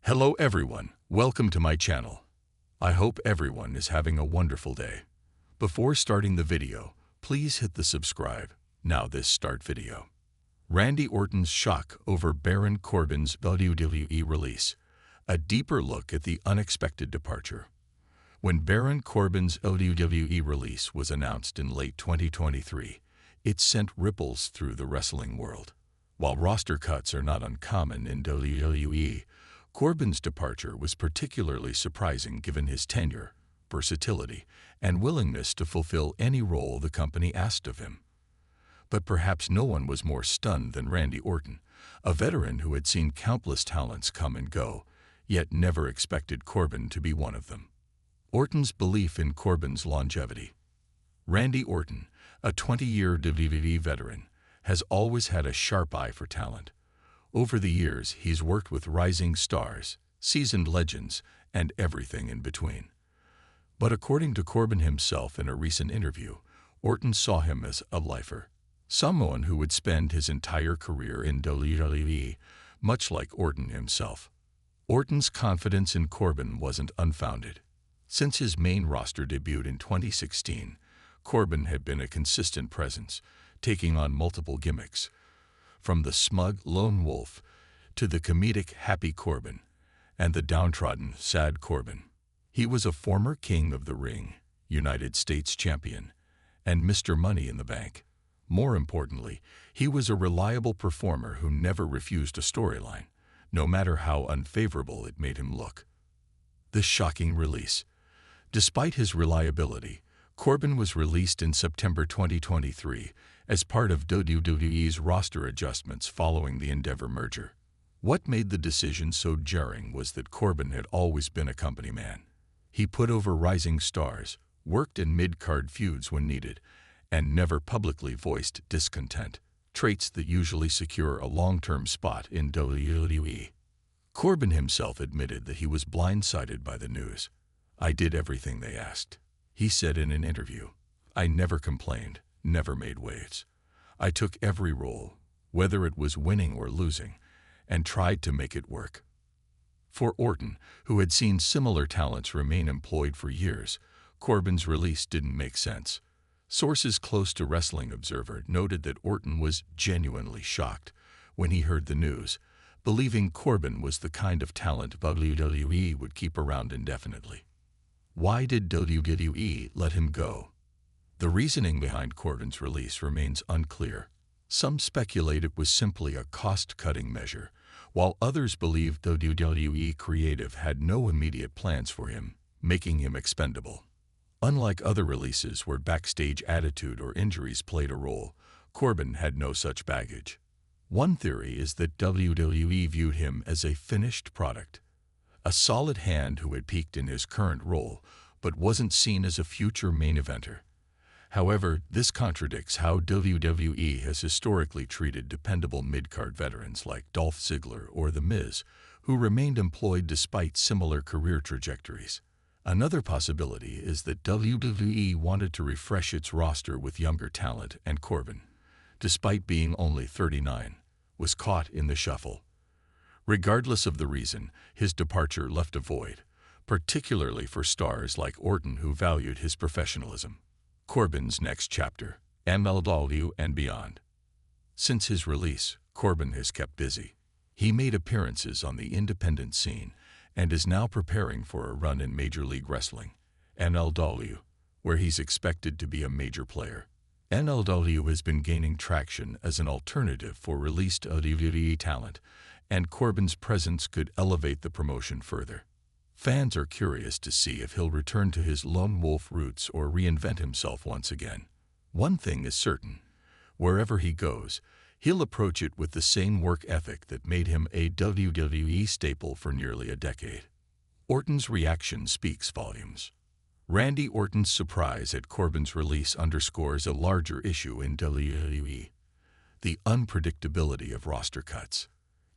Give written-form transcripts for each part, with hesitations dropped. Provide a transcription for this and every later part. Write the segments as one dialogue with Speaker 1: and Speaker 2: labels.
Speaker 1: Hello everyone, welcome to my channel. I hope everyone is having a wonderful day. Before starting the video, please hit the subscribe. Now this start video. Randy Orton's shock over Baron Corbin's WWE release. A deeper look at the unexpected departure. When Baron Corbin's WWE release was announced in late 2023, it sent ripples through the wrestling world. While roster cuts are not uncommon in WWE, Corbin's departure was particularly surprising given his tenure, versatility, and willingness to fulfill any role the company asked of him. But perhaps no one was more stunned than Randy Orton, a veteran who had seen countless talents come and go, yet never expected Corbin to be one of them. Orton's belief in Corbin's longevity. Randy Orton, a 20-year WWE veteran, has always had a sharp eye for talent. Over the years, he's worked with rising stars, seasoned legends, and everything in between. But according to Corbin himself in a recent interview, Orton saw him as a lifer, someone who would spend his entire career in WWE, much like Orton himself. Orton's confidence in Corbin wasn't unfounded. Since his main roster debut in 2016, Corbin had been a consistent presence, taking on multiple gimmicks, from the smug lone wolf to the comedic happy Corbin and the downtrodden sad Corbin. He was a former King of the Ring, United States champion, and Mr. Money in the Bank. More importantly, he was a reliable performer who never refused a storyline, no matter how unfavorable it made him look. The shocking release. Despite his reliability, Corbin was released in September 2023 as part of WWE's roster adjustments following the Endeavor merger. What made the decision so jarring was that Corbin had always been a company man. He put over rising stars, worked in mid-card feuds when needed, and never publicly voiced discontent, traits that usually secure a long-term spot in WWE. Corbin himself admitted that he was blindsided by the news. "I did everything they asked," he said in an interview. "I never complained, never made waves. I took every role, whether it was winning or losing, and tried to make it work." For Orton, who had seen similar talents remain employed for years, Corbin's release didn't make sense. Sources close to Wrestling Observer noted that Orton was genuinely shocked when he heard the news, believing Corbin was the kind of talent WWE would keep around indefinitely. Why did WWE let him go? The reasoning behind Corbin's release remains unclear. Some speculate it was simply a cost-cutting measure, while others believe WWE Creative had no immediate plans for him, making him expendable. Unlike other releases where backstage attitude or injuries played a role, Corbin had no such baggage. One theory is that WWE viewed him as a finished product, a solid hand who had peaked in his current role but wasn't seen as a future main eventer. However, this contradicts how WWE has historically treated dependable mid-card veterans like Dolph Ziggler or The Miz, who remained employed despite similar career trajectories. Another possibility is that WWE wanted to refresh its roster with younger talent, and Corbin, despite being only 39, was caught in the shuffle. Regardless of the reason, his departure left a void, particularly for stars like Orton who valued his professionalism. Corbin's next chapter, MLW and beyond. Since his release, Corbin has kept busy. He made appearances on the independent scene and is now preparing for a run in Major League Wrestling, MLW, where he's expected to be a major player. MLW has been gaining traction as an alternative for released WWE talent, and Corbin's presence could elevate the promotion further. Fans are curious to see if he'll return to his lone wolf roots or reinvent himself once again. One thing is certain: wherever he goes, he'll approach it with the same work ethic that made him a WWE staple for nearly a decade. Orton's reaction speaks volumes. Randy Orton's surprise at Corbin's release underscores a larger issue in WWE: the unpredictability of roster cuts.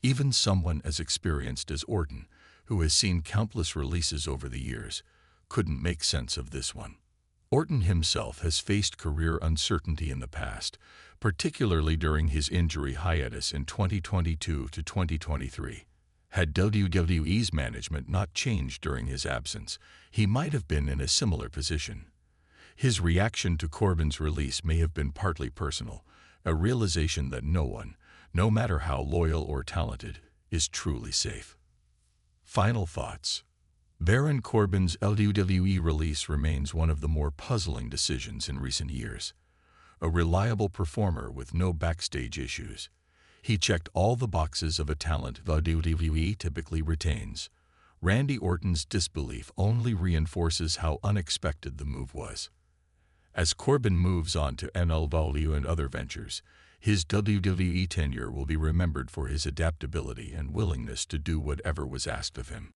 Speaker 1: Even someone as experienced as Orton, who has seen countless releases over the years, couldn't make sense of this one. Orton himself has faced career uncertainty in the past, particularly during his injury hiatus in 2022 to 2023. Had WWE's management not changed during his absence, he might have been in a similar position. His reaction to Corbin's release may have been partly personal, a realization that no one, no matter how loyal or talented, is truly safe. Final thoughts. Baron Corbin's WWE release remains one of the more puzzling decisions in recent years. A reliable performer with no backstage issues, he checked all the boxes of a talent the WWE typically retains. Randy Orton's disbelief only reinforces how unexpected the move was. As Corbin moves on to NLW and other ventures, his WWE tenure will be remembered for his adaptability and willingness to do whatever was asked of him.